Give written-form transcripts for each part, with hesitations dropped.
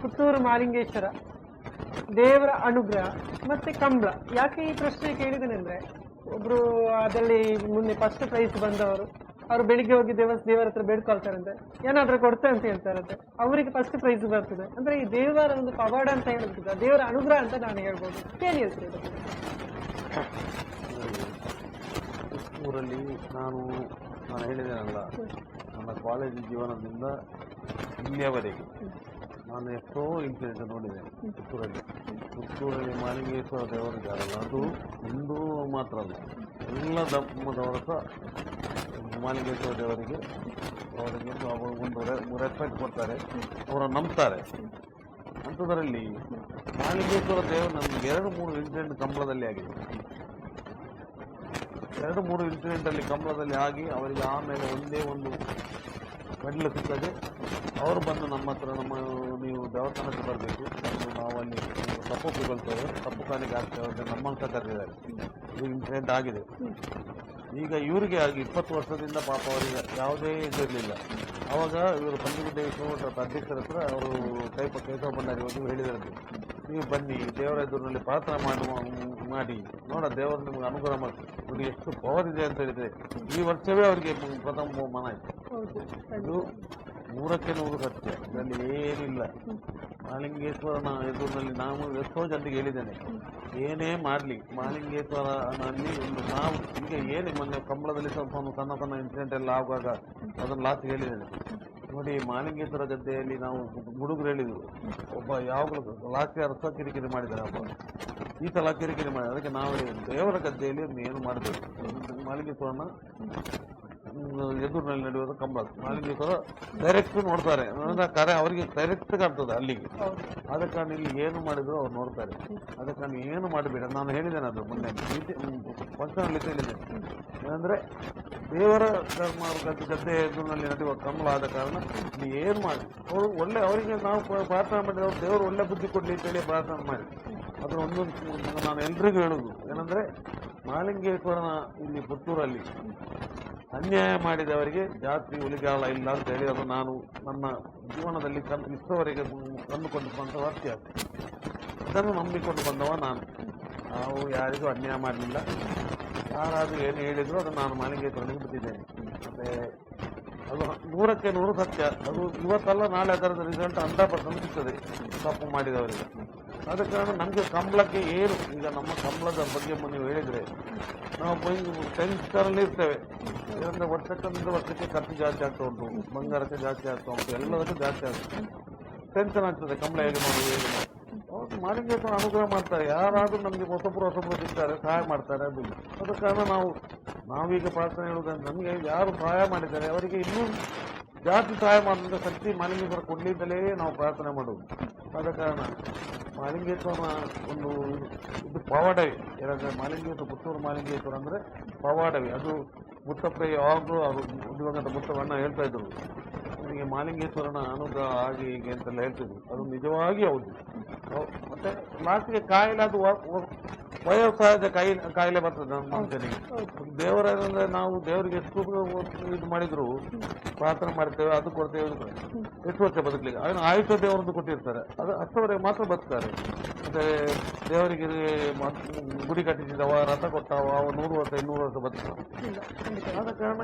ಪುತ್ತೂರು ಮಾಲಿಂಗೇಶ್ವರ ದೇವರ ಅನುಗ್ರಹ ಮತ್ತೆ ಕಂಬಳ. ಯಾಕೆ ಈ ಪ್ರಶ್ನೆ ಕೇಳಿದ್ದೇನೆ ಅಂದ್ರೆ, ಒಬ್ರು ಅದರಲ್ಲಿ ಮುಂದೆ ಫಸ್ಟ್ ಪ್ರೈಸ್ ಬಂದವರು ಅವ್ರು ಬೆಳಿಗ್ಗೆ ಹೋಗಿ ದೇವರ ಹತ್ರ ಬೇಡ್ಕೊಳ್ತಾರಂತೆ, ಏನಾದ್ರೂ ಕೊಡ್ತೆ ಅಂತ ಹೇಳ್ತಾರಂತೆ, ಅವರಿಗೆ ಫಸ್ಟ್ ಪ್ರೈಸ್ ಬರ್ತದೆ. ಅಂದ್ರೆ ಈ ದೇವರ ಒಂದು ಪವಾಡ ಅಂತ ಹೇಳೋದಿಲ್ಲ, ದೇವರ ಅನುಗ್ರಹ ಅಂತ ನಾನು ಹೇಳ್ಬೋದು. ಏನ್ ಹೇಳ್ತೀರಿ? ಊರಲ್ಲಿ ನಾನು ಹೇಳಿದ್ದೇನಲ್ಲ, ನನ್ನ ಕಾಲೇಜು ಜೀವನದಿಂದ ಇಲ್ಲಿಯವರೆಗೆ ನಾನು ಎಷ್ಟೋ ಇನ್ಸಿಡೆಂಟ್ ನೋಡಿದ್ದೇನೆ. ಪುತ್ತೂರಲ್ಲಿ ಮಾಲಿಂಗೇಶ್ವರ ದೇವರಿದ್ದಾರಲ್ಲ, ಅದು ಹಿಂದೂ ಮಾತ್ರ ಅಲ್ಲ, ಎಲ್ಲ ಧರ್ಮದವರ ಸಹ ಮಾಲಿಂಗೇಶ್ವರ ದೇವರಿಗೆ ಒಂದು ರೆಸ್ಪೆಕ್ಟ್ ಕೊಡ್ತಾರೆ, ಅವರ ನಂಬ್ತಾರೆ. ಅಂಥದ್ರಲ್ಲಿ ಮಾಲಿಂಗೇಶ್ವರ ದೇವರು ನಮಗೆ 2-3 ಇನ್ಸಿಡೆಂಟ್ ಕಂಬಳದಲ್ಲಿ ಆಗಿದೆ. 2-3 ಇನ್ಸಿಡೆಂಟಲ್ಲಿ ಕಂಬಳದಲ್ಲಿ ಆಗಿ ಅವರಿಗೆ ಆಮೇಲೆ ಒಂದೇ ಒಂದು ಮೆಡಲ್ ಸಿಕ್ಕದೆ ಅವರು ಬಂದು ನಮ್ಮ ಹತ್ರ ನೀವು ದೇವಸ್ಥಾನಕ್ಕೆ ಬರಬೇಕು, ನಾವು ಅಲ್ಲಿ ತಪ್ಪು ಒಪ್ಪಿಕೊಳ್ತೇವೆ, ತಪ್ಪು ಕಾಲಿಗೆ ಆಗ್ತೇವೆ ಅಂತ ನಮ್ಮಂತ ಕರೆದಿದ್ದಾರೆ. ಇದು ಇನ್ಸಿಡೆಂಟ್ ಆಗಿದೆ. ಈಗ ಇವರಿಗೆ ಆಗಿ 20 ವರ್ಷದಿಂದ ಪಾಪ ಅವರಿಗೆ ಯಾವುದೇ ಇದಿರಲಿಲ್ಲ. ಆವಾಗ ಇವರು ಪಂಚಗುಡ್ಡೆ ವಿಶ್ವಮಠದ ಅಧ್ಯಕ್ಷರ ಹತ್ರ ಅವರು ಕೇಶವ ಭಂಡಾರಿ ಹೋಗಿ ಹೇಳಿದಾರೆ, ನೀವು ಬನ್ನಿ ದೇವರ ಎದುರಿನಲ್ಲಿ ಪ್ರಾರ್ಥನೆ ಮಾಡಿ ನೋಡ, ದೇವರು ನಿಮಗೆ ಅನುಗ್ರಹ ಮಾಡಿ ನೋಡಿ, ಎಷ್ಟು ಪವರ್ ಇದೆ ಅಂತ ಹೇಳಿದ್ರೆ ಈ ವರ್ಷವೇ ಅವರಿಗೆ ಪ್ರಥಮ ಬಹುಮಾನ ಆಯಿತು. ಇದು 100% ಸತ್ಯ, ಇದರಲ್ಲಿ ಏನಿಲ್ಲ. ಮಾಲಿಂಗೇಶ್ವರನ ಎದುರಿನಲ್ಲಿ ನಾವು ಎಷ್ಟೋ ಜನರಿಗೆ ಹೇಳಿದ್ದೇನೆ, ಏನೇ ಮಾಡಲಿ ಮಾಲಿಂಗೇಶ್ವರನಲ್ಲಿ ಒಂದು ನಾವು ಈಗ ಏನು ಮೊನ್ನೆ ಕಂಬಳದಲ್ಲಿ ಸ್ವಲ್ಪ ಸಣ್ಣ ಸಣ್ಣ ಇನ್ಸಿಡೆಂಟ್ ಎಲ್ಲ ಆಗುವಾಗ ಅದನ್ನು ಲಾಸ್ಟ್ ಹೇಳಿದ್ದೇನೆ ನೋಡಿ. ಮಾಲಿಂಗೇಶ್ವರ ಗದ್ದೆಯಲ್ಲಿ ನಾವು ಹುಡುಗರು ಹೇಳಿದ್ರು, ಒಬ್ಬ ಯಾವಾಗಲೂ ಲಾಸ್ಟ್ ಇಯರ್ ಸಹ ಕಿರಿಕಿರಿ ಮಾಡಿದ್ದಾರೆ, ಒಬ್ಬ ಈ ಸಲ ಕಿರಿಕಿರಿ ಮಾಡಿದ್ದಾರೆ. ಅದಕ್ಕೆ ನಾವು ದೇವರ ಗದ್ದೆಯಲ್ಲಿ ಏನು ಮಾಡಬೇಕು, ಮಾಲಿಂಗೇಶ್ವರನ ಎದುರಿನಲ್ಲಿ ನಡೆಯುವುದು ಕಂಬಳ. ಮಾಲಿಂಗೇಶ್ವರ ಡೈರೆಕ್ಟ್ ನೋಡ್ತಾರೆ, ಕರೆ ಅವರಿಗೆ ಡೈರೆಕ್ಟ್ ಕಾಣ್ತದೆ ಅಲ್ಲಿಗೆ. ಆದ ಕಾರಣ ಇಲ್ಲಿ ಏನು ಮಾಡಿದ್ರು ಅವ್ರು ನೋಡ್ತಾರೆ. ಆದ ಕಾರಣ ಏನು ಮಾಡಬೇಡ, ನಾನು ಹೇಳಿದ್ದೇನೆ ಅದು ಮೊನ್ನೆ ಫಂಕ್ಷನಲ್ಲಿ ಹೇಳಿದ್ದೇನೆ. ಏನಂದ್ರೆ ದೇವರ ಗದ್ದೆ ಎದುರಿನಲ್ಲಿ ನಡೆಯುವ ಕಂಬಳ ಆದ ಕಾರಣ ನೀವು ಏನು ಮಾಡಿ ಅವರು ಒಳ್ಳೆ ಅವರಿಗೆ ನಾವು ಪ್ರಾರ್ಥನೆ ಮಾಡಿದ್ರೆ ದೇವರು ಒಳ್ಳೆ ಬುದ್ಧಿ ಕೊಡಲಿ ಅಂತೇಳಿ ಪ್ರಾರ್ಥನೆ ಮಾಡಿ. ಅದ್ರ ಒಂದೊಂದು ನಾನು ಎಲ್ರಿಗೂ ಹೇಳುದು ಏನಂದ್ರೆ, ಮಾಲಿಂಗೇಶ್ವರನ ಇಲ್ಲಿ ಪುತ್ತೂರಲ್ಲಿ ಅನ್ಯಾಯ ಮಾಡಿದವರಿಗೆ ಜಾತಿ ಉಳಿಗಾಲ ಇಲ್ಲ ಅಂತ ಹೇಳಿ ಅದು ನಾನು ನನ್ನ ಜೀವನದಲ್ಲಿ ಇಷ್ಟವರೆಗೆ ಕಂಡುಕೊಂಡು ಬಂದ ವಾಕ್ಯ. ಅದನ್ನು ನಂಬಿಕೊಂಡು ಬಂದವ ನಾನು. ನಾವು ಯಾರಿಗೂ ಅನ್ಯಾಯ ಮಾಡಲಿಲ್ಲ. ಯಾರಾದರೂ ಏನು ಹೇಳಿದ್ರು ಅದು ನಾನು ಮಾಲಿಂಗೇಶ್ವರನಿಗೆ ಬಿಟ್ಟಿದ್ದೇನೆ. ಮತ್ತೆ ಅದು 100% ಸತ್ಯ. ಅದು ಇವತ್ತಲ್ಲ ನಾಳೆ ಅದರದ ರಿಸಲ್ಟ್ 100% ಸಿಗ್ತದೆ ತಪ್ಪು ಮಾಡಿದವರಿಗೆ. ಆದ ಕಾರಣ ನಮಗೆ ಕಂಬಳಕ್ಕೆ ಏನು, ಈಗ ನಮ್ಮ ಕಂಬಳದ ಬಗ್ಗೆ ನೀವು ಹೇಳಿದರೆ ನಾವು 10th ಸ್ಟಾರಲ್ಲಿ ಇರ್ತೇವೆ. ಯಾಕಂದರೆ ವರ್ಷಕ್ಕೆ ಖರ್ಚು ಜಾಸ್ತಿ ಆಗ್ತಾ ಉಂಟು, ಬಂಗಾರಕ್ಕೆ ಜಾಸ್ತಿ ಆಗ್ತಾ ಉಂಟು, ಎಲ್ಲದಕ್ಕೂ ಜಾಸ್ತಿ ಆಗ್ತದೆ. ಟೆನ್ಷನ್ ಆಗ್ತದೆ ಕಂಬಳ ಹೇಗೆ ಮಾಡೋದು ಹೇಗೆ ಮಾಡಿ. ಅವ್ರು ಮಾಲಿಂಗೇಶ್ವರ ಅನುಗ್ರಹ ಮಾಡ್ತಾರೆ, ಯಾರಾದರೂ ನಮಗೆ ಹೊಸಬ್ರು ಸಿಗ್ತಾರೆ, ಸಹಾಯ ಮಾಡ್ತಾರೆ. ಅದು ಅದ ಕಾರಣ ನಾವೀಗ ಪ್ರಾರ್ಥನೆ ಹೇಳುವುದಂದ್ರೆ, ನಮಗೆ ಯಾರು ಸಹಾಯ ಮಾಡಿದ್ದಾರೆ ಅವರಿಗೆ ಇನ್ನೂ ಜಾಸ್ತಿ ಸಹಾಯ ಮಾಡೋದ್ರ ಶಕ್ತಿ ಮಾಲಿಂಗೇಶ್ವರ ಕೊಡಲಿದ್ದಲೇ ನಾವು ಪ್ರಾರ್ಥನೆ ಮಾಡೋದು. ಆದ ಕಾರಣ ಮಾಲಿಂಗೇಶ್ವರನ ಒಂದು ಇದು ಪವಾಡವೇ. ಯಾಕಂದರೆ ಮಾಲಿಂಗೇಶ್ವರ ಪುತ್ತೂರು ಮಾಲಿಂಗೇಶ್ವರ ಅಂದರೆ ಪವಾಡವೇ. ಅದು ಮುತ್ತಪ್ಪ ಯಾವಾಗಲೂ ಅವರು ದಿವಂಗತ ಮುತ್ತವಣ್ಣ ಹೇಳ್ತಾ ಇದ್ರು, ನನಗೆ ಮಾಲಿಂಗೇಶ್ವರನ ಅನುಗ್ರಹ ಹಾಗೆ ಹೀಗೆ ಅಂತೆಲ್ಲ ಹೇಳ್ತಿದ್ರು. ಅದು ನಿಜವಾಗಿ ಹೌದು. ಮತ್ತೆ ಲಾಸ್ಟ್ಗೆ ಕಾಯಿಲೆ ಅದು ವಯೋಸಹಜ ಕಾಯಿಲೆ ಬರ್ತದೆ ನಮ್ಮ ಮನುಷ್ಯನಿಗೆ. ದೇವರಂದ್ರೆ ನಾವು ದೇವರಿಗೆ ಎಷ್ಟು ಇದು ಮಾಡಿದ್ರು ಪ್ರಾರ್ಥನೆ ಮಾಡ್ತೇವೆ, ಅದು ಕೊಡ್ತೇವೆ, ಎಷ್ಟು ವರ್ಷ ಬದುಕಲಿಕ್ಕೆ ಅವನು ಆಯುಷ್ಯ ದೇವರದ್ದು ಕೊಟ್ಟಿರ್ತಾರೆ, ಅದು ಅಷ್ಟವರೆಗೆ ಮಾತ್ರ ಬದುಕ್ತಾರೆ. ಮತ್ತೆ ದೇವರಿಗೆ ಗುಡಿ ಕಟ್ಟಿಸಿದವ, ರಥ ಕೊಟ್ಟವ, ಅವ 100 ವರ್ಷ 200 ವರ್ಷ ಬದುಕ್ತಾರೆ. ಆದ ಕಾರಣ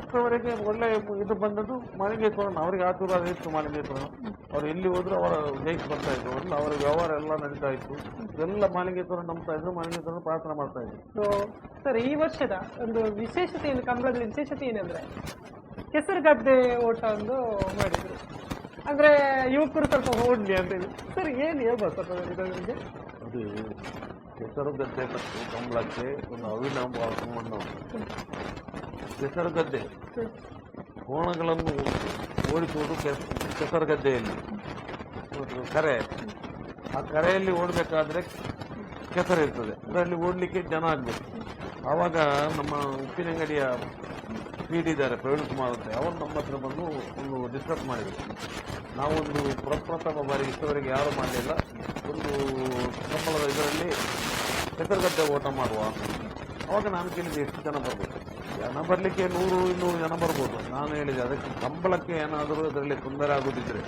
ಅಷ್ಟವರೆಗೆ ಒಳ್ಳೆ ಇದು ಬಂದದ್ದು ಮಾಲಿಂಗೇಶ್ವರನ. ಅವರಿಗೆ ಆಶೀರ್ವಾದ ಇತ್ತು ಮಾಲಿಂಗೇಶ್ವರನ. ಅವ್ರು ಎಲ್ಲಿ ಹೋದ್ರು ಅವರ ಜಯಿಸಿ ಬರ್ತಾ ಇದ್ರು, ಅವರ ವ್ಯವಹಾರ ಎಲ್ಲ ನಡೀತಾ ಇತ್ತು. ಎಲ್ಲ ಮಾಲಿಂಗೇಶ್ವರನ ನಂಬ್ತಾ ಇದ್ರು, ಮಾಲಿಂಗೇಶ್ವರನ ಪ್ರಾರ್ಥನೆ ಮಾಡ್ತಾ ಇದ್ರು. ಸರ್, ಈ ವರ್ಷದ ಒಂದು ವಿಶೇಷತೆ ಏನು, ಕಂಬಳದ ವಿಶೇಷತೆ ಏನಂದ್ರೆ ಕೆಸರುಗದ್ದೆ ಓಟ ಒಂದು ಮಾಡಿದ್ರು. ಅಂದ್ರೆ ಯುವಕರು ಸ್ವಲ್ಪ ಓಡ್ಲಿ ಅಂತ ಹೇಳಿ. ಸರ್, ಏನು ಹೇಳ್ಬೋದು ಸ್ವಲ್ಪ ಇದರಿಗೆ? ಅದು ಕೆಸರುಗದ್ದೆ ಮತ್ತು ಕಂಬಳಕ್ಕೆ ಒಂದು ಅವಿನಾಭಾವ ಸಂಬಂಧ. ಕೆಸರುಗದ್ದೆ ಕೋಣಗಳನ್ನು ಓಡಿಸುವುದು ಕೆಸರುಗದ್ದೆಯಲ್ಲಿ ಕರೆ. ಆ ಕರೆಯಲ್ಲಿ ಓಡಬೇಕಾದ್ರೆ ಕೆಸರು ಇರ್ತದೆ, ಅದರಲ್ಲಿ ಓಡಲಿಕ್ಕೆ ಜನ ಆಗಬೇಕು. ಆವಾಗ ನಮ್ಮ ಉಪ್ಪಿನಂಗಡಿಯ ಇದ್ದಾರೆ ಪ್ರವೀಣ್ ಕುಮಾರ್ ಅಂತ, ಅವರು ನಮ್ಮ ಹತ್ರ ಬಂದು ಒಂದು ಡಿಸ್ಕಸ್ ಮಾಡಿದರು. ನಾವೊಂದು ಪ್ರಪ್ರಥಮ ಬಾರಿ ಇಷ್ಟವರೆಗೆ ಯಾರೂ ಮಾಡಲಿಲ್ಲ, ಒಂದು ಕಂಬಳದ ಇದರಲ್ಲಿ ಕೆಸರುಗದ್ದೆ ಓಟ ಮಾಡುವ. ಅವಾಗ ನಾನು ಕೇಳಿದೆ ಎಷ್ಟು ಜನ ಬರ್ಬೋದು. ಜನ ಬರಲಿಕ್ಕೆ 100-200 ಜನ ಬರ್ಬೋದು. ನಾನು ಹೇಳಿದೆ ಅದಕ್ಕೆ ಕಂಬಳಕ್ಕೆ ಏನಾದರೂ ಅದರಲ್ಲಿ ತೊಂದರೆ ಆಗೋದಿದ್ರೆ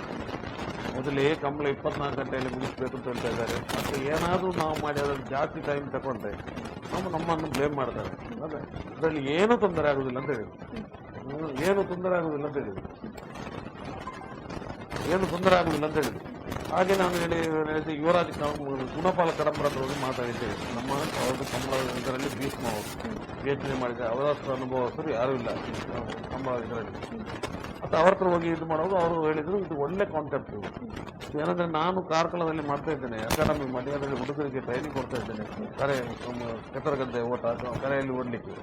ಮೊದಲೇ ಕಂಬಳ 24 ಗಂಟೆಯಲ್ಲಿ ಮುಗಿಸ್ಬೇಕು ಅಂತ ಹೇಳ್ತಾ ಇದ್ದಾರೆ. ಮತ್ತೆ ಏನಾದರೂ ನಾವು ಮಾಡಿ ಅದರಲ್ಲಿ ಜಾಸ್ತಿ ಟೈಮ್ ತಗೊಂಡ್ರೆ ನಮ್ಮನ್ನು ಬ್ಲೇಮ್ ಮಾಡ್ತಾರೆ. ಅದೇ ಇದರಲ್ಲಿ ಏನೂ ತೊಂದರೆ ಆಗುದಿಲ್ಲ ಅಂತ ಹೇಳಿದ್ರು. ಏನು ತೊಂದರೆ ಆಗುದಿಲ್ಲ ಅಂತ ಹೇಳಿದ್ರು. ಏನು ತೊಂದರೆ ಆಗುದಿಲ್ಲ ಅಂತ ಹೇಳಿದ್ರು. ಹಾಗೆ ನಾನು ಹೇಳಿದೆ ಯುವರಾಜ್ ಗುಣಪಾಲ ಕಡಂಬರ ಹತ್ರ ಹೋಗಿ ಮಾತಾಡಿದ್ದೇವೆ. ನಮ್ಮ ಅವ್ರದ್ದು ಕಂಬಳ ಇದರಲ್ಲಿ ಭೀಷ್ಮ ಅವರು ಯೋಚನೆ ಮಾಡಿದ್ದಾರೆ. ಅವರಷ್ಟು ಅನುಭವಸ್ಥರು ಯಾರೂ ಇಲ್ಲ ಕಂಬಳ ಇದರಲ್ಲಿ. ಮತ್ತು ಅವ್ರ ಹತ್ರ ಹೋಗಿ ಇದು ಮಾಡೋದು ಅವರು ಹೇಳಿದ್ರು ಇದು ಒಳ್ಳೆ ಕಾನ್ಸೆಪ್ಟ್. ಏನಂದ್ರೆ ನಾನು ಕಾರ್ಕಳದಲ್ಲಿ ಮಾಡ್ತಾ ಇದ್ದೇನೆ, ಅಕಾಡೆಮಿ ಮಾಡಿ ಅದರಲ್ಲಿ ಹುಡುಗರಿಗೆ ಟ್ರೈನಿಂಗ್ ಕೊಡ್ತಾ ಇದ್ದೇನೆ. ಕೆಸರಗದ್ದೆ ಓಟ ಕರೆಯಲ್ಲಿ ಓಡಲಿಕ್ಕೆ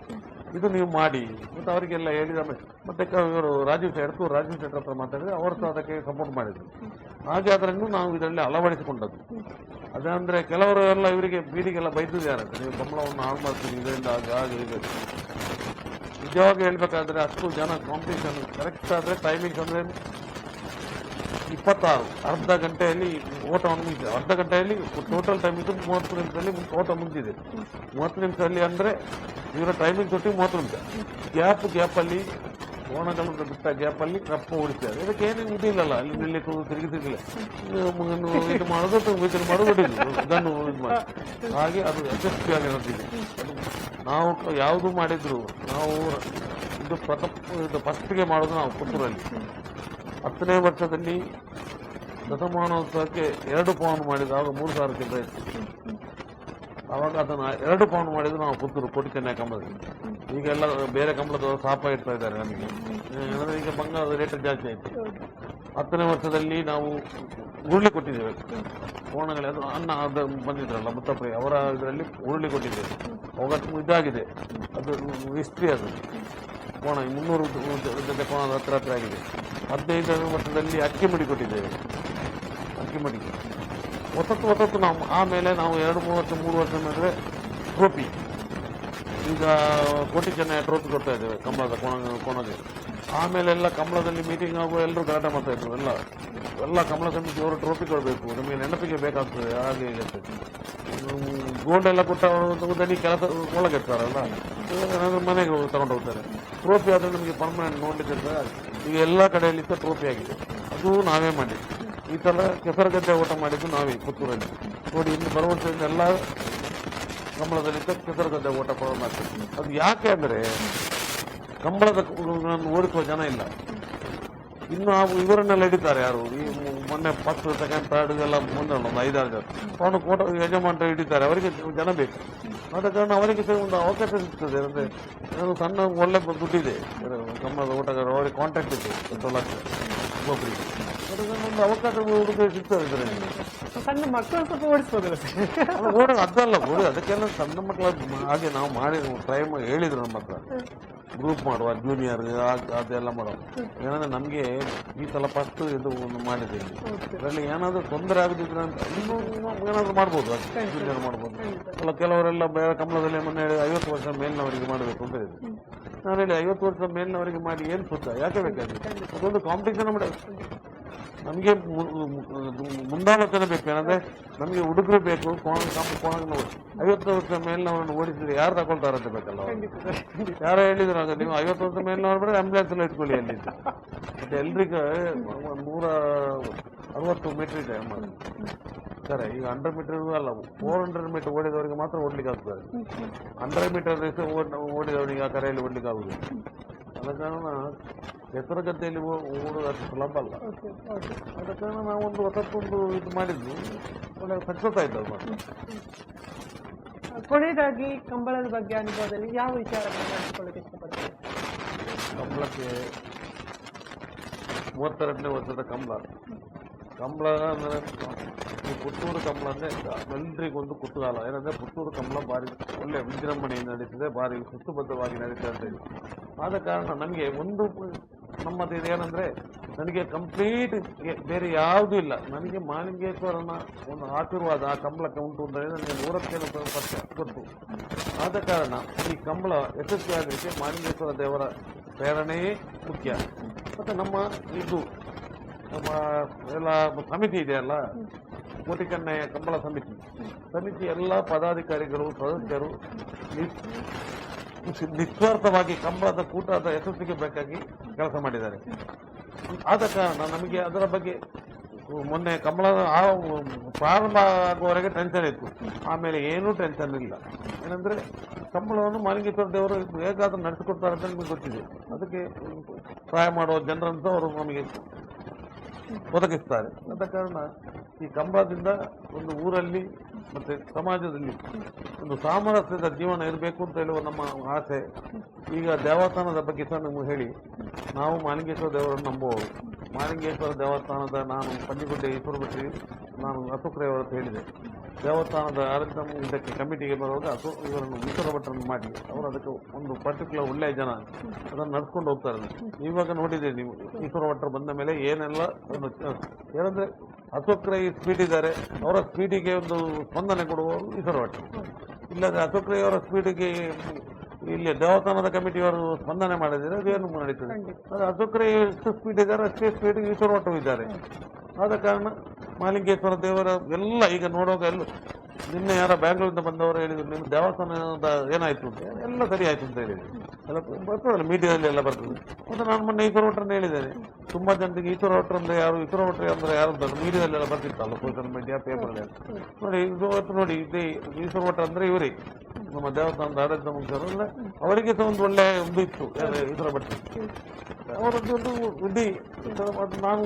ಇದು ನೀವು ಮಾಡಿ ಮತ್ತು ಅವರಿಗೆಲ್ಲ ಹೇಳಿದ. ಮತ್ತೆ ಇವರು ರಾಜೀವ್ ಶೆಟ್ಟರ್ ಹತ್ರ ಮಾತಾಡಿದ್ರೆ ಅವರು ಸಹ ಅದಕ್ಕೆ ಸಪೋರ್ಟ್ ಮಾಡಿದ್ರು. ಹಾಗೆ ಅದನ್ನು ನಾವು ಇದರಲ್ಲಿ ಅಳವಡಿಸಿಕೊಂಡದ್ದು. ಅದಂದ್ರೆ ಕೆಲವರು ಎಲ್ಲ ಇವರಿಗೆ ಬೀದಿಗೆಲ್ಲ ಬೈದಿದ್ದಾರೆ, ನೀವು ಕಂಬಳವನ್ನು ಹಾಳು ಮಾಡ್ತೀರಿ ಇದರಿಂದ ಹಾಗೆ ಹೀಗೆ. ನಿಜವಾಗಿ ಹೇಳ್ಬೇಕಾದ್ರೆ ಅಷ್ಟು ಜನ ಕಾಂಪಿಟೇಷನ್ ಕರೆಕ್ಟ್ ಆದರೆ ಟೈಮಿಂಗ್ಸ್ ಅಂದರೆ 26 ಅರ್ಧ ಗಂಟೆಯಲ್ಲಿ ಓಟವನ್ನು ಮುಗಿಸಿದೆ. ಅರ್ಧ ಗಂಟೆಯಲ್ಲಿ ಟೋಟಲ್ ಟೈಮಿಂಗ್ಸ್ 30 ನಿಮಿಷದಲ್ಲಿ ಓಟ ಮುಗಿದಿದೆ. 30 ನಿಮಿಷದಲ್ಲಿ ಅಂದರೆ ಇವರ ಟೈಮಿಂಗ್ ತೊಟ್ಟಿ 30 ನಿಮಿಷ. ಗ್ಯಾಪಲ್ಲಿ ಕೋಣಗಳನ್ನು ಬಿಟ್ಟ ಗ್ಯಾಪಲ್ಲಿ ಕಪ್ಪ ಓಡಿಸ್ತಾರೆ. ಇದಕ್ಕೆ ಏನೇನು ಇದಿಲ್ಲಲ್ಲ, ಅಲ್ಲಿ ನಿಲ್ಲಿಟ್ಟು ತಿರುಗಿಲ್ಲ ಇದು ಮಾಡೋದು ವಿಚಾರ ಮಾಡೋದು ಇದನ್ನು ಇದು ಮಾಡಿ. ಹಾಗೆ ಅದು ಯಶಸ್ವಿಯಾಗಿ ನಡೆದಿದೆ. ನಾವು ಯಾವುದು ಮಾಡಿದ್ರು ನಾವು ಇದು ಫಸ್ಟ್ಗೆ ಮಾಡೋದು ನಾವು ಪುತ್ತೂರಲ್ಲಿ 10ನೇ ವರ್ಷದಲ್ಲಿ ದಶಮಾನೋತ್ಸವಕ್ಕೆ 2 ಪೌಂಡ್ ಮಾಡಿದ್ದು. ಆವಾಗ 3,000 ಪ್ರಯತ್ನ. ಆವಾಗ ಅದನ್ನು 2 ಪೌಂಡ್ ಮಾಡಿದ್ರು ನಾವು ಪುತ್ತೂರು ಕೋಟಿ ಚೆನ್ನೈ ಕಂಬದಲ್ಲಿ. ಈಗೆಲ್ಲ ಬೇರೆ ಕಂಬಳದವರು ಸಾಪ ಇಡ್ತಾ ಇದ್ದಾರೆ ನಮಗೆ. ಏನಂದ್ರೆ ಈಗ ಬಂಗಾರದ ರೇಟ್ ಜಾಸ್ತಿ ಆಯಿತು. 10ನೇ ವರ್ಷದಲ್ಲಿ ನಾವು ಉರುಳಿ ಕೊಟ್ಟಿದ್ದೇವೆ. ಕೋಣಗಳೇ ಅದು ಅನ್ನ ಅದು ಬಂದಿದ್ರಲ್ಲ ಮುತ್ತಪ್ಪ ಅವರ ಇದರಲ್ಲಿ ಉರುಳಿ ಕೊಟ್ಟಿದ್ದೇವೆ. ಅವಾಗ ಇದಾಗಿದೆ, ಅದು ಹಿಸ್ಟ್ರಿ. ಅದು ಕೋಣ 300 ಜೊತೆ ಕೋಣದ ಹತ್ರ ಆಗಿದೆ. 15ನೇ ವರ್ಷದಲ್ಲಿ ಅಕ್ಕಿ ಮಡಿ ಕೊಟ್ಟಿದ್ದೇವೆ. ಅಕ್ಕಿ ಮಡಿ ಹೊಸತ್ತು ನಾವು. ಆಮೇಲೆ ನಾವು 2-3 ವರ್ಷ ಮೇಲೆ ಟ್ರೋಫಿ, ಈಗ ಕೋಟಿ ಚೆನ್ನೈ ಟ್ರೋಫಿ ಕೊಡ್ತಾ ಇದ್ದೇವೆ ಕಂಬಳದ ಕೋಣಗೆ. ಆಮೇಲೆ ಎಲ್ಲ ಕಂಬಳದಲ್ಲಿ ಮೀಟಿಂಗ್ ಆಗುವ ಎಲ್ಲರೂ ಗಲಾಟೆ ಮಾಡ್ತಾ ಇದ್ರು. ಎಲ್ಲ ಕಂಬಳ ಸಮಿತಿಯವರು ಟ್ರೋಫಿ ಕೊಡಬೇಕು, ನಮಗೆ ನೆನಪಿಗೆ ಬೇಕಾಗ್ತದೆ. ಹಾಗೆ ಗೋಲ್ಡ್ ಎಲ್ಲ ಕೊಟ್ಟ ದನಿ ಕೆಲಸ ಒಳಗಿರ್ತಾರಲ್ಲ, ಮನೆಗೆ ತಗೊಂಡು ಹೋಗ್ತಾರೆ. ಟ್ರೋಫಿ ಆದರೆ ನಮಗೆ ಪರ್ಮನೆಂಟ್ ನೋಡ್ಲಿಕ್ಕೆ ಈಗ ಎಲ್ಲ ಕಡೆಯಲ್ಲಿ ಟ್ರೋಫಿ ಆಗಿದೆ. ಅದು ನಾವೇ ಮಾಡಿದ್ವಿ. ಈ ಥರ ಕೆಸರಗದ್ದೆ ಓಟ ಮಾಡಿದ್ದು ನಾವೇ ಪುತ್ತೂರಲ್ಲಿ ನೋಡಿ. ಇನ್ನು ಬರುವ ವರ್ಷದಿಂದ ಎಲ್ಲ ಕಂಬಳದಲ್ಲಿ ಕೆಸರಗದ್ದೆ ಓಟ ಮಾಡ್ತೀವಿ. ಅದು ಯಾಕೆ ಅಂದರೆ ಕಂಬಳದ ಓಡಿಸುವ ಜನ ಇಲ್ಲ. ಇನ್ನು ಇವರನ್ನೆಲ್ಲ ಹಿಡಿತಾರೆ ಯಾರು, ಈ ಮೊನ್ನೆ ಫಸ್ಟ್ ಸೆಕೆಂಡ್ ಥರ್ಡ್ ಎಲ್ಲ ಮುಂದೆ ಒಂದು 5-6 ಜನ ಅವನು ಕೋಟ ಯಜಮಾನ ಹಿಡಿತಾರೆ. ಅವರಿಗೆ ಜನ ಬೇಕು. ಆದ ಕಾರಣ ಅವರಿಗೆ ಒಂದು ಅವಕಾಶ ಸಿಗ್ತದೆ. ಅಂದರೆ ನಾನು ಸಣ್ಣ ಒಳ್ಳೆ ದುಡ್ಡಿದೆ ಕಂಬಳದ ಓಟಗಾರ, ಅವರಿಗೆ ಕಾಂಟ್ಯಾಕ್ಟ್ ಇದೆ 10 ಲಕ್ಷ ಒಬ್ಬರಿಗೆ. ಒಂದು ಅವಕಾಶ ಹುಡುಗ ಸಿಗ್ತದೆ ಇದರಲ್ಲಿ. ಸಣ್ಣ ಮಕ್ಕಳು ಸ್ವಲ್ಪ ಓಡಿಸ್ಬೋದಲ್ಲ ಓಡೋದು ಅದಲ್ಲ ಓಡಿ. ಅದಕ್ಕೆಲ್ಲ ಸಣ್ಣ ಮಕ್ಕಳ ಹಾಗೆ ನಾವು ಮಾಡಿ ಟ್ರೈ ಮಾಡಿ ಹೇಳಿದ್ರು ನಮ್ಮ ಹತ್ರ ಗ್ರೂಪ್ ಮಾಡುವ ಜೂನಿಯರ್ ಅದೆಲ್ಲ ಮಾಡುವ. ಏನಂದ್ರೆ ನಮಗೆ ಈ ಸಲ ಫಸ್ಟ್ ಇದು ಒಂದು ಮಾಡಿದ್ದೀವಿ. ಅದರಲ್ಲಿ ಏನಾದರೂ ತೊಂದರೆ ಆಗುದಿದ್ರೆ ಅಂತ ಇನ್ನೂ ಏನಾದರೂ ಮಾಡ್ಬೋದು. ಅದು ಜೂನಿಯರ್ ಮಾಡ್ಬೋದು. ಅಲ್ಲ ಕೆಲವರೆಲ್ಲ ಬೇರೆ ಕಂಬಳದಲ್ಲಿ ಮೊನ್ನೆ ಹೇಳಿ 50 ವರ್ಷ ಮೇಲಿನವರಿಗೆ ಮಾಡಬೇಕು ಅಂತ ಹೇಳಿದ್ರು. ನಾನು ಹೇಳಿ 50 ವರ್ಷ ಮೇಲಿನವರಿಗೆ ಮಾಡಿ ಏನು ಸುತ್ತ ಯಾಕೆ ಬೇಕಾದ್ರೆ ಅದೊಂದು ಕಾಂಪಿಟೇಷನ್ ಮಾಡಿ ನಮಗೆ ಮುಂದಾಲೋಚನೆ ಬೇಕು. ಏನಂದ್ರೆ ನಮಗೆ ಹುಡುಗರು ಬೇಕು. ಕೋಣ 50 ವರ್ಷ ಮೇಲಿನವರನ್ನು ಓಡಿಸಿದ್ರೆ ಯಾರು ತಗೊಳ್ತಾರಂತ ಬೇಕಲ್ಲ. ಯಾರೋ ಹೇಳಿದ್ರು ಆಗ ನೀವು 50 ವರ್ಷ ಮೇಲಿನವ್ರು ಬೇಡ ಆಂಬ್ಯುಲೆನ್ಸ್ ಎಲ್ಲ ಇಟ್ಕೊಳ್ಳಿ ಅಲ್ಲಿ. ಮತ್ತೆ ಎಲ್ರಿಗೂ 160 ಮೀಟರ್ ಇದೆ ಸರಿ. ಈಗ 100 ಮೀಟರ್ ಅಲ್ಲ, 400 ಮೀಟರ್ ಓಡಿದವರಿಗೆ ಮಾತ್ರ ಓಡ್ಲಿಕ್ಕೆ ಆಗ್ತದೆ. 100 ಮೀಟರ್ ರೇಸ್ ಓಡಿದವರಿಗೆ ಆ ಕರೆಯಲ್ಲಿ ಓಡ್ಲಿಕ್ಕೆ ಆಗುದಿಲ್ಲ. ಆದ ಕಾರಣ ಕೆಸರಗದ್ದೆಯಲ್ಲಿ ಓಡೋದು ಅಷ್ಟು ಸುಲಭ ಅಲ್ಲ. ಆದ ಕಾರಣ ನಾವೊಂದು ಹೊಸತ್ತೊಂದು ಇದು ಮಾಡಿದ್ವಿ, ಒಳ್ಳೆ ಸಕ್ಸಸ್ ಆಯ್ತು ಅದು ಮಾತ್ರ. ಕೊನೆಯದಾಗಿ ಕಂಬಳದ ಬಗ್ಗೆ ಅನುಭವದಲ್ಲಿ ಯಾವ ವಿಚಾರಗಳನ್ನು ಹಂಚಿಕೊಳ್ಳಕ್ಕೆ ಇಷ್ಟಪಡ್ತೀವಿ? ಕಂಬಳಕ್ಕೆ 32ನೇ ವರ್ಷದ ಕಂಬಳ ಅಂದರೆ ಈ ಪುತ್ತೂರು ಕಂಬಳ ಅಂದರೆ ಎಲ್ರಿಗೊಂದು ಕುತೂಹಲ. ಏನಂದರೆ ಪುತ್ತೂರು ಕಂಬಳ ಭಾರಿ ಒಳ್ಳೆ ವಿಜೃಂಭಣೆಯಿಂದ ನಡೀತದೆ, ಭಾರಿ ಶಿಸ್ತುಬದ್ಧವಾಗಿ ನಡೀತಾ ಅಂತ ಹೇಳಿ. ಆದ ಕಾರಣ ನನಗೆ ಒಂದು ನಮ್ಮದು ಏನಂದರೆ ನನಗೆ ಕಂಪ್ಲೀಟ್ ಬೇರೆ ಯಾವುದೂ ಇಲ್ಲ. ನನಗೆ ಮಾಲಿಂಗೇಶ್ವರನ ಒಂದು ಆಶೀರ್ವಾದ ಆ ಕಂಬಳಕ್ಕೆ ಉಂಟು ಅಂದರೆ ನನಗೆ 100% ಗೊತ್ತು. ಆದ ಕಾರಣ ಈ ಕಂಬಳ ಯಶಸ್ವಿಯಾಗಲಿಕ್ಕೆ ಮಾಲಿಂಗೇಶ್ವರ ದೇವರ ಪ್ರೇರಣೆಯೇ ಮುಖ್ಯ. ಮತ್ತು ನಮ್ಮ ಇದು ನಮ್ಮ ಎಲ್ಲ ಸಮಿತಿ ಇದೆಯಲ್ಲ, ಕೋಟಿ ಚೆನ್ನೈ ಕಂಬಳ ಸಮಿತಿ ಎಲ್ಲ ಪದಾಧಿಕಾರಿಗಳು ಸದಸ್ಯರು ನಿಸ್ವಾರ್ಥವಾಗಿ ಕಂಬಳದ ಕೂಟದ ಯಶಸ್ಸಿಗೆ ಬೇಕಾಗಿ ಕೆಲಸ ಮಾಡಿದ್ದಾರೆ. ಆದ ಕಾರಣ ನಮಗೆ ಅದರ ಬಗ್ಗೆ ಮೊನ್ನೆ ಕಂಬಳದ ಪ್ರಾರಂಭ ಆಗುವವರೆಗೆ ಟೆನ್ಷನ್ ಇತ್ತು, ಆಮೇಲೆ ಏನೂ ಟೆನ್ಷನ್ ಇಲ್ಲ. ಏನಂದ್ರೆ ಕಂಬಳವನ್ನು ಮಾಲಿಂಗೇಶ್ವರ ದೇವರು ಹೇಗಾದ್ರೂ ನಡೆಸಿಕೊಡ್ತಾರೆ ಅಂತ ನಿಮಗೆ ಗೊತ್ತಿದೆ. ಅದಕ್ಕೆ ಸಹಾಯ ಮಾಡುವ ಜನರಂತೂ ಅವರು ನಮಗೆ ಒದಗಿಸ್ತಾರೆ. ಆದ ಕಾರಣ ಈ ಕಂಬಳದಿಂದ ಒಂದು ಊರಲ್ಲಿ ಮತ್ತೆ ಸಮಾಜದಲ್ಲಿ ಒಂದು ಸಾಮರಸ್ಯದ ಜೀವನ ಇರಬೇಕು ಅಂತ ಹೇಳುವ ನಮ್ಮ ಆಸೆ. ಈಗ ದೇವಸ್ಥಾನದ ಬಗ್ಗೆ ಸಹ ನಿಮಗೆ ಹೇಳಿ, ನಾವು ಮಾಲಿಂಗೇಶ್ವರ ದೇವರನ್ನು ನಂಬುವವರು. ಮಾಲಿಂಗೇಶ್ವರ ದೇವಸ್ಥಾನದ ನಾನು ಪಂಜಿಗುಡ್ಡೆ ಈಶ್ವರ ಭಟ್ರಿ, ನಾನು ಅಶೋಕ್ರಯವರ ಅಂತ ಹೇಳಿದೆ. ದೇವಸ್ಥಾನದ ಆಡಳಿತ ಇದಕ್ಕೆ ಕಮಿಟಿಗೆ ಬರುವಾಗ ಇವರನ್ನು ಈಶ್ವರ ಭಟ್ರನ್ನು ಮಾಡಿ ಅವರು ಅದಕ್ಕೆ ಒಂದು ಪರ್ಟಿಕ್ಯುಲರ್ ಒಳ್ಳೆಯ ಜನ ಅದನ್ನು ನಡ್ಸ್ಕೊಂಡು ಹೋಗ್ತಾರೆ. ಇವಾಗ ನೋಡಿದ್ದೀರಿ ನೀವು, ಈಶ್ವರ ಭಟ್ರು ಬಂದ ಮೇಲೆ ಏನೆಲ್ಲ ಒಂದು ಏನಂದ್ರೆ ಅಶೋಕ್ರೈ ಸ್ಪೀಡ್ ಇದ್ದಾರೆ, ಅವರ ಸ್ಪೀಡಿಗೆ ಒಂದು ಸ್ಪಂದನೆ ಕೊಡುವವರು ಈಶ್ವರ ಭಟ್ರು. ಇಲ್ಲದೆ ಅಶೋಕ್ರೈಯವರ ಸ್ಪೀಡಿಗೆ ಇಲ್ಲಿ ದೇವಸ್ಥಾನದ ಕಮಿಟಿಯವರು ಸ್ಪಂದನೆ ಮಾಡಿದರೆ ಅದೇನು ನಡೀತದೆ. ಅದು ಅಶೋಕ್ರೈ ಎಷ್ಟು ಸ್ಪೀಡ್ ಇದ್ದಾರೆ ಅಷ್ಟೇ ಸ್ಪೀಡ್ ಈಶ್ವರ ಭಟ್ರು ಇದ್ದಾರೆ. ಆದ ಕಾರಣ ಮಾಲಿಂಗೇಶ್ವರ ದೇವರ ಎಲ್ಲ ಈಗ ನೋಡುವಾಗ ಎಲ್ಲ ನಿನ್ನೆ ಯಾರ ಬ್ಯಾಂಗ್ಳೂರಿಂದ ಬಂದವರು ಹೇಳಿದ್ರು, ನಿಮ್ಮ ದೇವಸ್ಥಾನದ ಏನಾಯ್ತು ಅಂತ. ಎಲ್ಲ ಸರಿ ಆಯ್ತು ಅಂತ ಹೇಳಿದ್ರು. ಎಲ್ಲ ಬರ್ತದಲ್ಲ ಮೀಡಿಯಾದಲ್ಲಿ ಎಲ್ಲ ಬರ್ತದೆ. ಮತ್ತು ನಾನು ಮೊನ್ನೆ ಈಶ್ವರ ಭಟ್ರನ್ನ ಹೇಳಿದ್ದೇನೆ, ತುಂಬ ಜನರಿಗೆ ಈಶ್ವರ ಭಟ್ರು ಅಂದರೆ ಯಾರು, ಈಶ್ವರ ಭಟ್ರು ಅಂದರೆ ಯಾರು ಅಂತ ಮೀಡಿಯಾದಲ್ಲೆಲ್ಲ ಬರ್ತಿತ್ತಲ್ಲ, ಸೋಷಿಯಲ್ ಮೀಡಿಯಾ ಪೇಪರಲ್ಲಿ. ನೋಡಿ ಇವತ್ತು ನೋಡಿ ಇದೇ ಈಶ್ವರ ಭಟ್ರು ಅಂದರೆ ಇವರೇ ನಮ್ಮ ದೇವಸ್ಥಾನದ ಆಡಳಿತ ಮುಖ್ಯರು. ಅಂದರೆ ಅವರಿಗೆ ಸಹ ಒಂದು ಒಳ್ಳೆ ಒಂದು ಇತ್ತು ಈಶ್ವರ ಭಟ್ರು. ಅವರದ್ದು ಒಂದು ಇಡೀ ನಾನು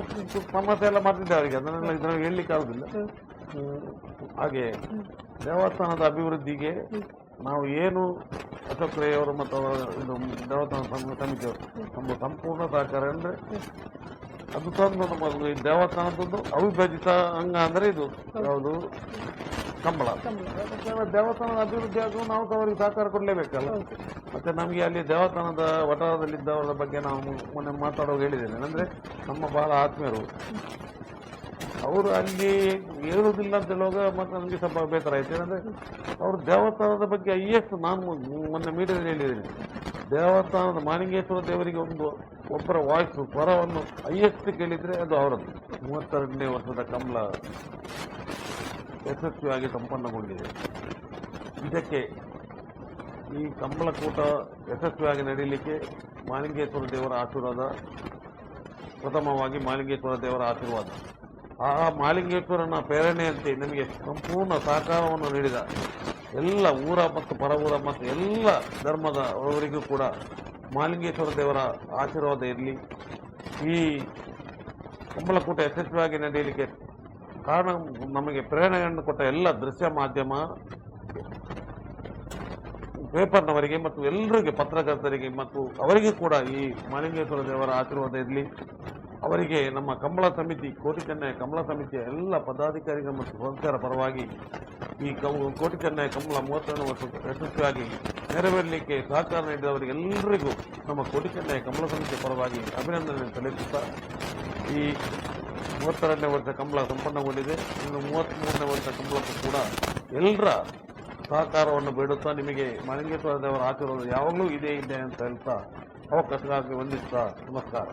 ಸಮಸ್ಯೆ ಎಲ್ಲ ಮಾಡ್ತಿದ್ದೆ ಅವರಿಗೆ, ಅದನ್ನೆಲ್ಲ ಇದರಲ್ಲಿ ಹೇಳಲಿಕ್ಕೆ ಆಗುದಿಲ್ಲ. ಹಾಗೆ ದೇವಸ್ಥಾನದ ಅಭಿವೃದ್ಧಿಗೆ ನಾವು ಏನು ಅಶೋಕ್ರೈಯವರು ಮತ್ತು ಅವರ ಇದು ದೇವಸ್ಥಾನ ಸಮಿತಿಯವರು ನಮ್ಮ ಸಂಪೂರ್ಣ ಸಹಕಾರ. ಅಂದರೆ ಅದು ತಂದು ನಮ್ಮ ಈ ದೇವಸ್ಥಾನದೊಂದು ಅವಿಭಜಿತ ಅಂಗ ಅಂದರೆ ಇದು ಯಾವುದು ಕಂಬಳ. ದೇವಸ್ಥಾನದ ಅಭಿವೃದ್ಧಿ ಆಗುವ ನಾವು ಅವರಿಗೆ ಸಹಕಾರ ಕೊಡಲೇಬೇಕಲ್ಲ. ಮತ್ತೆ ನಮಗೆ ಅಲ್ಲಿ ದೇವಸ್ಥಾನದ ವಠಾರದಲ್ಲಿದ್ದವರ ಬಗ್ಗೆ ನಾವು ಮೊನ್ನೆ ಮಾತಾಡುವಾಗ ಹೇಳಿದ್ದೇನೆ. ಅಂದರೆ ನಮ್ಮ ಬಹಳ ಆತ್ಮೀಯರು, ಅವರು ಅಲ್ಲಿ ಹೇಳುವುದಿಲ್ಲ ಅಂತ ಹೇಳುವಾಗ ಮತ್ತು ನನಗೆ ಸ್ವಲ್ಪ ಬೇಸರ ಆಯಿತು. ಏನಂದರೆ ಅವರು ದೇವಸ್ಥಾನದ ಬಗ್ಗೆ ಹೈಯೆಸ್ಟ್, ನಾನು ಮೊನ್ನೆ ಮೀಡಿಯಾದಲ್ಲಿ ಹೇಳಿದ್ದೀನಿ, ದೇವಸ್ಥಾನದ ಮಾಲಿಂಗೇಶ್ವರ ದೇವರಿಗೆ ಒಬ್ಬರ ವಾಯ್ಸ್ ಸ್ವರವನ್ನು ಹೈಯೆಸ್ಟ್ ಕೇಳಿದರೆ ಅದು ಅವರದ್ದು. 32ನೇ ವರ್ಷದ ಕಂಬಳ ಯಶಸ್ವಿಯಾಗಿ ಸಂಪನ್ನಗೊಂಡಿದೆ. ಇದಕ್ಕೆ ಈ ಕಂಬಳಕೂಟ ಯಶಸ್ವಿಯಾಗಿ ನಡೀಲಿಕ್ಕೆ ಮಾಲಿಂಗೇಶ್ವರ ದೇವರ ಆಶೀರ್ವಾದ, ಪ್ರಥಮವಾಗಿ ಮಾಲಿಂಗೇಶ್ವರ ದೇವರ ಆಶೀರ್ವಾದ. ಆ ಮಾಲಿಂಗೇಶ್ವರನ ಪ್ರೇರಣೆಯಂತೆ ನಮಗೆ ಸಂಪೂರ್ಣ ಸಹಕಾರವನ್ನು ನೀಡಿದ ಎಲ್ಲ ಊರ ಮತ್ತು ಪರವೂರ ಮತ್ತು ಎಲ್ಲ ಧರ್ಮದವರಿಗೂ ಕೂಡ ಮಾಲಿಂಗೇಶ್ವರ ದೇವರ ಆಶೀರ್ವಾದ ಇರಲಿ. ಈ ಕಂಬಳಕೂಟ ಯಶಸ್ವಿಯಾಗಿ ನಡೆಯಲಿಕ್ಕೆ ಕಾರಣ ನಮಗೆ ಪ್ರೇರಣೆಯನ್ನು ಕೊಟ್ಟ ಎಲ್ಲ ದೃಶ್ಯ ಮಾಧ್ಯಮ, ಪೇಪರ್ನವರಿಗೆ ಮತ್ತು ಎಲ್ಲರಿಗೆ, ಪತ್ರಕರ್ತರಿಗೆ ಮತ್ತು ಅವರಿಗೂ ಕೂಡ ಈ ಮಾಲಿಂಗೇಶ್ವರ ದೇವರ ಆಶೀರ್ವಾದ ಇರಲಿ. ಅವರಿಗೆ ನಮ್ಮ ಕಂಬಳ ಸಮಿತಿ, ಕೋಟಿ ಚೆನ್ನೈ ಕಂಬಳ ಸಮಿತಿಯ ಎಲ್ಲ ಪದಾಧಿಕಾರಿಗಳು ಮತ್ತು ಸದಸ್ಯರ ಪರವಾಗಿ ಈ ಕೋಟಿ ಚೆನ್ನೈ ಕಂಬಳ 32ನೇ ವರ್ಷ ಯಶಸ್ವಿಯಾಗಿ ನೆರವೇರಲಿಕ್ಕೆ ಸಹಕಾರ ನೀಡಿದವರಿಗೆಲ್ಲರಿಗೂ ನಮ್ಮ ಕೋಟಿ ಚೆನ್ನೈ ಕಂಬಳ ಸಮಿತಿಯ ಪರವಾಗಿ ಅಭಿನಂದನೆ ಸಲ್ಲಿಸುತ್ತಾ, ಈ 32ನೇ ವರ್ಷ ಕಂಬಳ ಸಂಪನ್ನಗೊಂಡಿದೆ. ಇನ್ನು 33ನೇ ವರ್ಷ ಕಂಬಳಕ್ಕೂ ಕೂಡ ಎಲ್ಲರ ಸಹಕಾರವನ್ನು ಬೇಡುತ್ತಾ, ನಿಮಗೆ ಮಾಲಿಂಗೇಶ್ವರ ದೇವರ ಆಶೀರ್ವಾದ ಯಾವಾಗಲೂ ಇದೆ ಅಂತ ಹೇಳ್ತಾ ಅವಕಾಶಕ್ಕಾಗಿ ವಂದಿಸ್ತಾ ನಮಸ್ಕಾರ.